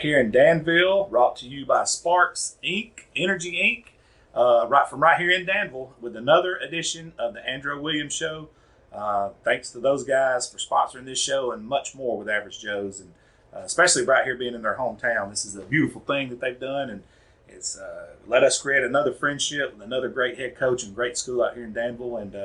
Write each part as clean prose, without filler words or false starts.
Here in Danville, brought to you by Sparks Inc., Energy Inc., right here in Danville with another edition of the Andro Williams Show. Thanks to those guys for sponsoring this show and much more with Average Joe's, and especially right here being in their hometown. This is a beautiful thing that they've done, and it's let us create another friendship with another great head coach and great school out here in Danville. And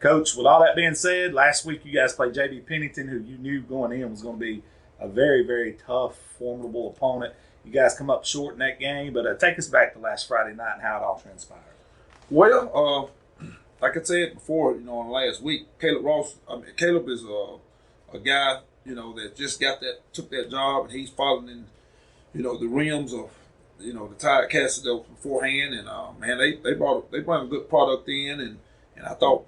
Coach, with all that being said, last week you guys played J.B. Pennington, who you knew going in was going to be a very, very tough, formidable opponent. You guys come up short in that game, but take us back to last Friday night and how it all transpired. Well, like I said before, in last week, Caleb is a guy, that just took that job, and he's following in, the rims of, the Tired Cats that was beforehand, and man, they brought a good product in, and I thought,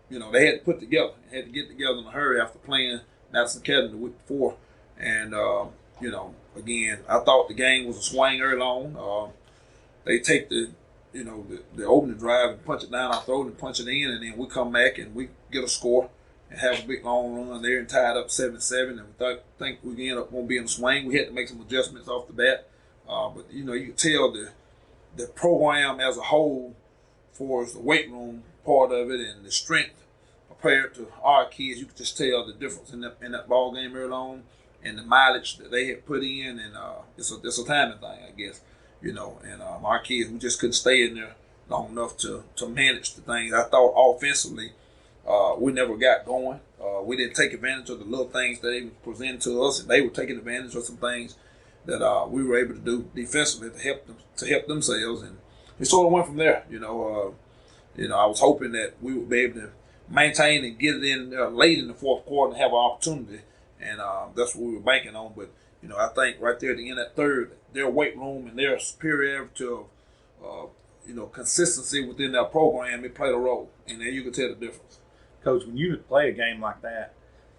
they had to get together in a hurry after playing Madison Academy the week before. And, again, I thought the game was a swing early on. They take the opening drive and punch it down our throat and punch it in, and then we come back and we get a score and have a big long run there and tied up 7-7. And we think we end up going to be in the swing. We had to make some adjustments off the bat. But, you can tell the program as a whole, for the weight room part of it and the strength compared to our kids, you could just tell the difference in that ball game early on. And the mileage that they had put in, and it's a timing thing, I guess, and our kids, we just couldn't stay in there long enough to manage the things. I thought offensively, we never got going. We didn't take advantage of the little things that they were presenting to us, and they were taking advantage of some things that we were able to do defensively to help themselves, and it sort of went from there. I was hoping that we would be able to maintain and get it in late in the fourth quarter and have an opportunity. And that's what we were banking on. But, I think right there at the end of that third, their weight room and their superiority of, consistency within their program, it played a role. And then you can tell the difference. Coach, when you play a game like that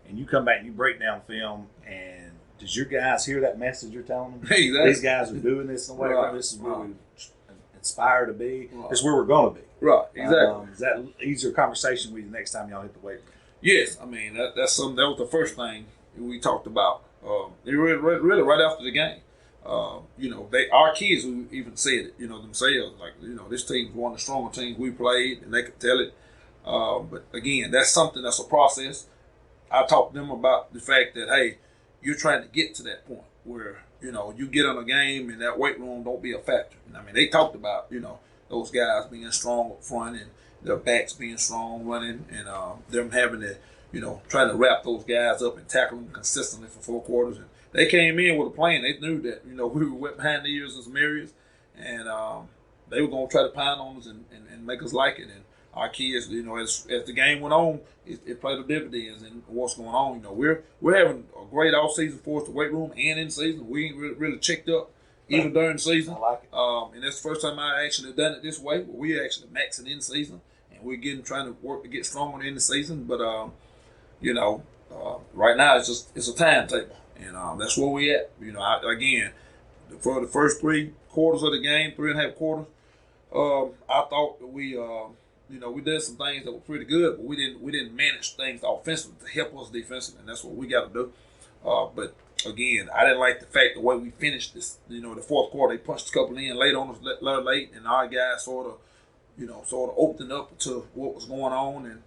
and you come back and you break down film, and does your guys hear that message you're telling them? Exactly. These guys are doing this and whatever. Right. This is where we aspire to be. Right. This is where we're going to be. Right, exactly. Is that easier conversation with you the next time y'all hit the weight room? Yes. I mean, that's something. That was the first thing we talked about. Really right after the game. Our kids who even said it, themselves, like, this team's one of the stronger teams we played, and they could tell it. But again, that's a process. I talked to them about the fact that, hey, you're trying to get to that point where, you get on a game and that weight room don't be a factor. And I mean, they talked about, those guys being strong up front and their backs being strong running, and them having to, trying to wrap those guys up and tackle them consistently for 4 quarters. And they came in with a plan. They knew that, we were wet behind the ears in some areas, and they were going to try to pound on us and make us like it. And our kids, as the game went on, it played a dividends in what's going on. We're having a great off season for us, the weight room and in season. We ain't really checked up even during the season. I like it. And that's the first time I actually done it this way. We actually maxing in season, and we're trying to work to get stronger in the season. But right now it's a timetable, and that's where we at. Again, for the first 3 quarters of the game, 3.5 quarters, I thought that we did some things that were pretty good, but we didn't manage things offensively to help us defensively, and that's what we got to do. But again, I didn't like the fact the way we finished this. The fourth quarter, they punched a couple in late on us, late, and our guys sort of opened up to what was going on, and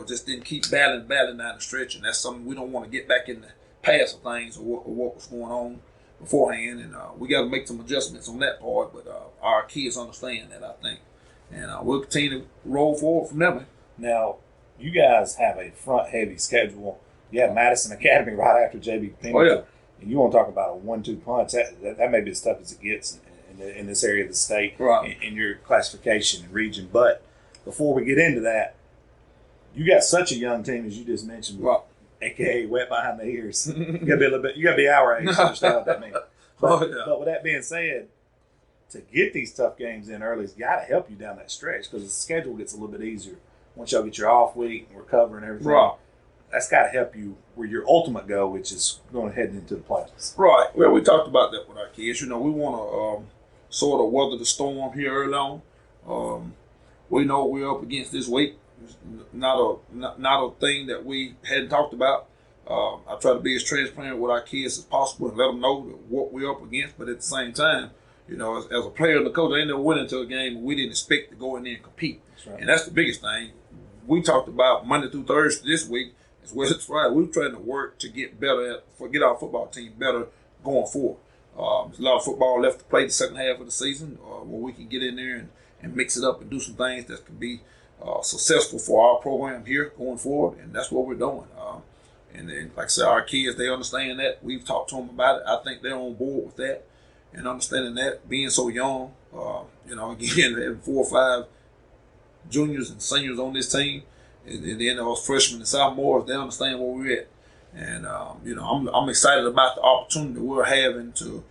just didn't keep battling down the stretch, and that's something we don't want to get back in the past of things or what was going on beforehand, and we got to make some adjustments on that part, but our kids understand that, I think, and we'll continue to roll forward from there. Now, you guys have a front-heavy schedule. You have Madison Academy right after J.B. Pennington. Oh, yeah. And you want to talk about a 1-2 punch. That may be as tough as it gets in this area of the state, right, in your classification and region. But before we get into that, you got such a young team, as you just mentioned, right, a.k.a. wet behind the ears. You got to be our age to understand what that means. But with that being said, to get these tough games in early has got to help you down that stretch because the schedule gets a little bit easier once y'all get your off week and recover and everything. Right. That's got to help you where your ultimate goal, which is going to head into the playoffs. Right. Well, we talked about that with our kids. You know, we want to sort of weather the storm here early on. We know what we're up against this week. It's not a thing that we hadn't talked about. I try to be as transparent with our kids as possible and let them know what we're up against. But at the same time, you know, as a player and a coach, I ain't never went into a game and we didn't expect to go in there and compete. That's right. And that's the biggest thing. We talked about Monday through Thursday this week as well as Friday. We're trying to work to get better get our football team better going forward. There's a lot of football left to play the second half of the season where we can get in there and mix it up and do some things that can be successful for our program here going forward. And that's what we're doing. And then, like I said, our kids, they understand that. We've talked to them about it. I think they're on board with that and understanding that, being so young, you know, again, having 4 or 5 juniors and seniors on this team, and then those freshmen and sophomores, they understand where we're at. And, you know, I'm excited about the opportunity we're having to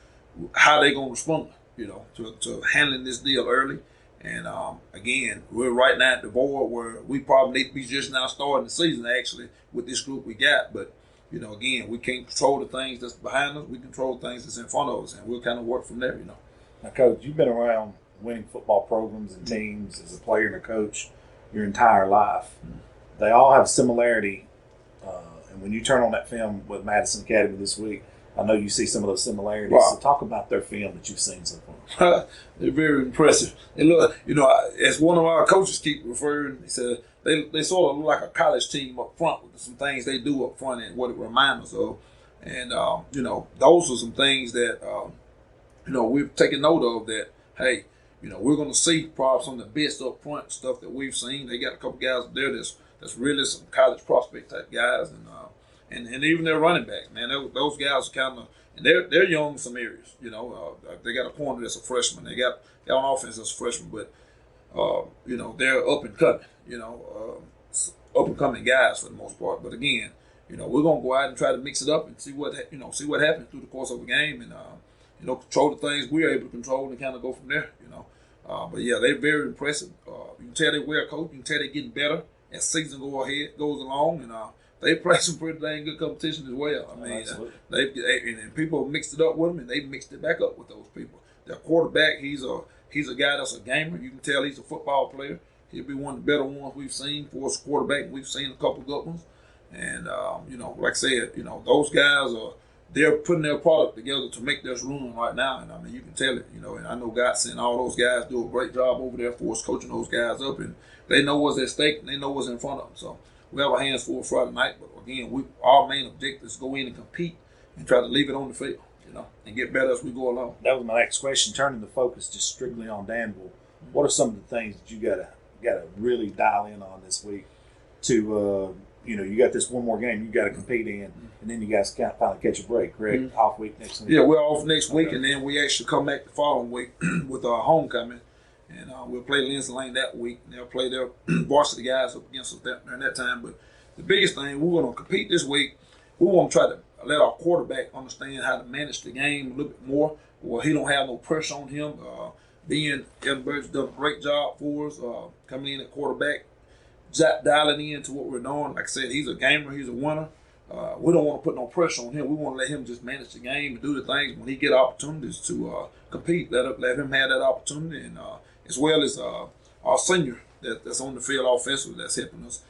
how they're going to respond, you know, to handling this deal early. And, again, we're right now at the board where we probably need to be just now starting the season, actually, with this group we got. But, you know, again, we can't control the things that's behind us. We control things that's in front of us, and we'll kind of work from there, you know. Now, Coach, you've been around winning football programs and teams as a player and a coach your entire life. Mm-hmm. They all have similarity. And when you turn on that film with Madison Academy this week, I know you see some of those similarities. Wow. So talk about their film that you've seen so far. They're very impressive. And look, you know, as one of our coaches keep referring, he said they sort of look like a college team up front with some things they do up front and what it reminds us of. And, you know, those are some things that, you know, we've taken note of that, hey, you know, we're going to see probably some of the best up front stuff that we've seen. They got a couple guys up there that's really some college prospect type guys. And even their running back, man, those guys are kind of, and they're young in some areas, you know. They got a corner that's a freshman. They got on offense that's a freshman, but, you know, they're up and coming, you know, up and coming guys for the most part. But again, you know, we're gonna go out and try to mix it up and see what happens through the course of a game, and you know, control the things we're able to control and kind of go from there, you know. But yeah, they're very impressive. You can tell they wear a coat. You can tell they're getting better as season goes along, and they play some pretty dang good competition as well. I mean, and people have mixed it up with them, and they've mixed it back up with those people. Their quarterback, he's a guy that's a gamer. You can tell he's a football player. He'll be one of the better ones we've seen for us quarterback. We've seen a couple good ones, and you know, like I said, you know, those guys they're putting their product together to make this run right now, and I mean, you can tell it, you know. And I know Godson and all those guys do a great job over there for us, coaching those guys up, and they know what's at stake and they know what's in front of them. So we have our hands full Friday night, but again, our main objective is to go in and compete and try to leave it on the field, you know, and get better as we go along. That was my next question. Turning the focus just strictly on Danville, what are some of the things that you gotta really dial in on this week to, you know, you got this one more game you got to compete in, and then you guys can finally catch a break, correct? Mm-hmm. Off week next week. Yeah, we're off next week, and then we actually come back the following week with our homecoming. And we'll play Lindsay Lane that week. And they'll play their varsity guys up against us during that time. But the biggest thing, we're going to compete this week. We want to try to let our quarterback understand how to manage the game a little bit more, where he don't have no pressure on him. Edinburgh's done a great job for us coming in at quarterback, dialing into what we're doing. Like I said, he's a gamer. He's a winner. We don't want to put no pressure on him. We want to let him just manage the game and do the things when he get opportunities to compete. Let him have that opportunity, and as well as our senior that's on the field offensively that's helping us,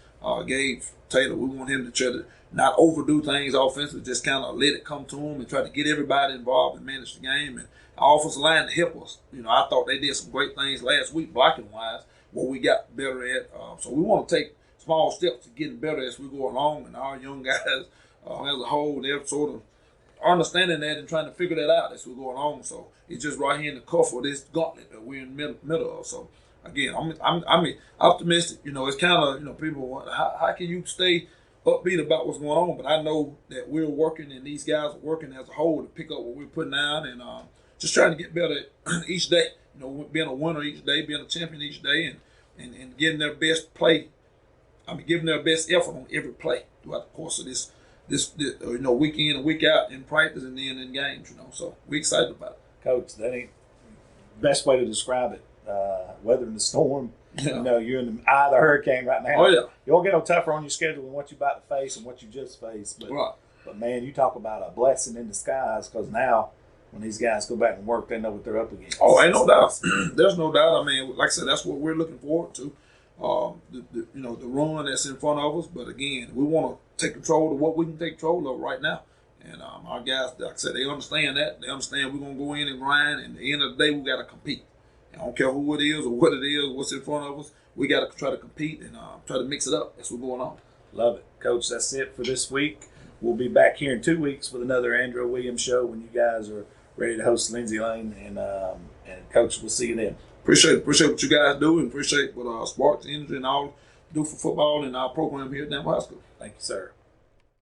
Gabe Taylor. We want him to try to not overdo things offensively, just kind of let it come to him and try to get everybody involved and manage the game. And our offensive line to help us. You know, I thought they did some great things last week blocking-wise, what we got better at. So we want to take small steps to getting better as we go along. And our young guys as a whole, they're sort of understanding that and trying to figure that out as we go along. So it's just right here in the cuff of this gauntlet that we're in the middle of. So again, I'm optimistic. You know, it's kind of, you know, people want, how can you stay upbeat about what's going on? But I know that we're working, and these guys are working as a whole to pick up what we're putting out, and just trying to get better each day. You know, being a winner each day, being a champion each day, and getting their best play. I mean, giving their best effort on every play throughout the course of this you know, week in and week out in practice and then in games. You know, so we're excited about it. Coach, best way to describe it. Weathering the storm. Yeah. You know, you're in the eye of the hurricane right now. Oh yeah. You won't get no tougher on your schedule than what you're about to face and what you just faced. But, Right. but man, you talk about a blessing in disguise, because now when these guys go back and work, they know what they're up against. Oh, ain't no doubt. There's no doubt. I mean, like I said, that's what we're looking forward to. The run that's in front of us. But again, we want to take control of what we can take control of right now. And our guys, like I said, they understand that. They understand we're going to go in and grind. And at the end of the day, we got to compete. I don't care who it is or what it is, what's in front of us. We got to try to compete and try to mix it up. That's what's going on. Love it. Coach, that's it for this week. We'll be back here in 2 weeks with another Andro Williams show when you guys are ready to host Lindsay Lane. And Coach, we'll see you then. Appreciate what you guys do, and appreciate what Sparks, Energy, and all do for football and our program here at Danville High School. Thank you, sir.